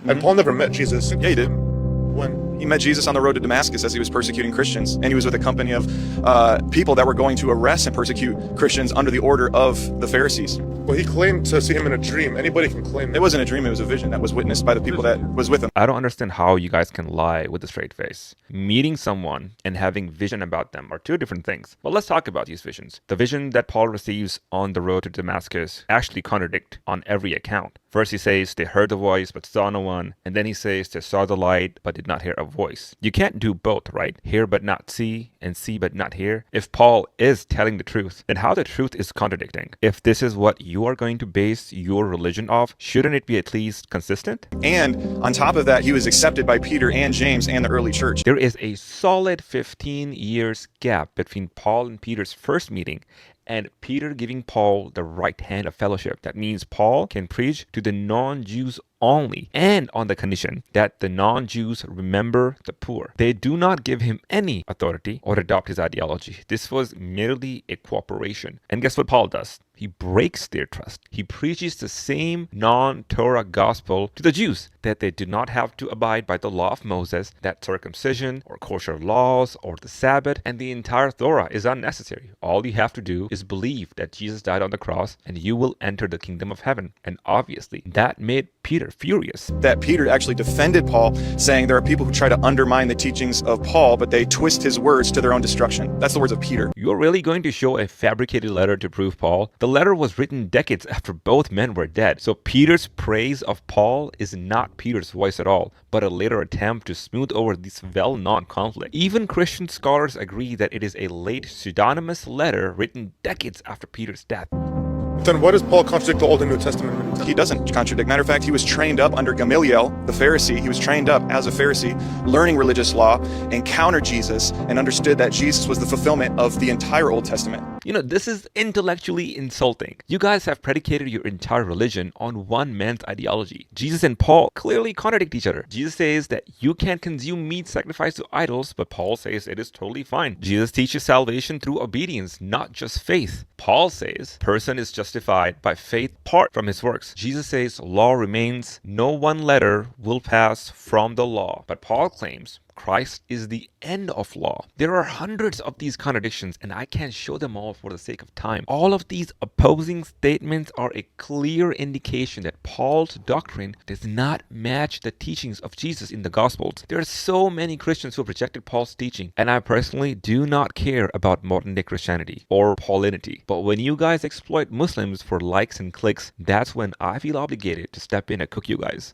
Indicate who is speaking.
Speaker 1: And Paul never met Jesus.
Speaker 2: Yeah, he did.
Speaker 1: When?
Speaker 2: He met Jesus on the road to Damascus as he was persecuting Christians, and he was with a company of people that were going to arrest and persecute Christians under the order of the Pharisees.
Speaker 1: Well, he claimed to see him in a dream. Anybody can claim that.
Speaker 2: It wasn't a dream, it was a vision that was witnessed by the people that was with him.
Speaker 3: I don't understand how you guys can lie with a straight face. Meeting someone and having vision about them are two different things. But let's talk about these visions. The vision that Paul receives on the road to Damascus actually contradict on every account. First he says they heard the voice but saw no one, and then he says they saw the light but did not hear a voice. You can't do both, right? Hear but not see, and see but not hear. If Paul is telling the truth, then how the truth is contradicting? If this is what you are going to base your religion off, shouldn't it be at least consistent?
Speaker 2: And on top of that, he was accepted by Peter and James and the early church.
Speaker 3: There is a solid 15 years gap between Paul and Peter's first meeting and Peter giving Paul the right hand of fellowship. That means Paul can preach to the non-Jews only, and on the condition that the non-Jews remember the poor. They do not give him any authority or adopt his ideology. This was merely a cooperation. And guess what Paul does? He breaks their trust. He preaches the same non-Torah gospel to the Jews, that they do not have to abide by the law of Moses, that circumcision or kosher laws or the Sabbath and the entire Torah is unnecessary. All you have to do is believe that Jesus died on the cross and you will enter the kingdom of heaven. And obviously that made Peter furious.
Speaker 2: That Peter actually defended Paul, saying there are people who try to undermine the teachings of Paul, but they twist his words to their own destruction. That's the words of Peter.
Speaker 3: You're really going to show a fabricated letter to prove Paul? The letter was written decades after both men were dead. So Peter's praise of Paul is not Peter's voice at all, but a later attempt to smooth over this well-known conflict. Even Christian scholars agree that it is a late pseudonymous letter written decades after Peter's death.
Speaker 1: Then why does Paul contradict the Old and New Testament?
Speaker 2: He doesn't contradict. Matter of fact, he was trained up under Gamaliel, the Pharisee. He was trained up as a Pharisee, learning religious law, encountered Jesus, and understood that Jesus was the fulfillment of the entire Old Testament.
Speaker 3: You know, this is intellectually insulting. You guys have predicated your entire religion on one man's ideology. Jesus and Paul clearly contradict each other. Jesus says that you can't consume meat sacrificed to idols, but Paul says it is totally fine. Jesus teaches salvation through obedience, not just faith. Paul says person is justified by faith apart from his works. Jesus says law remains, no one letter will pass from the law. But Paul claims Christ is the end of law. There are hundreds of these contradictions and I can't show them all for the sake of time. All of these opposing statements are a clear indication that Paul's doctrine does not match the teachings of Jesus in the Gospels. There are so many Christians who have rejected Paul's teaching, and I personally do not care about modern day Christianity or Paulinity. But when you guys exploit Muslims for likes and clicks, that's when I feel obligated to step in and cook you guys.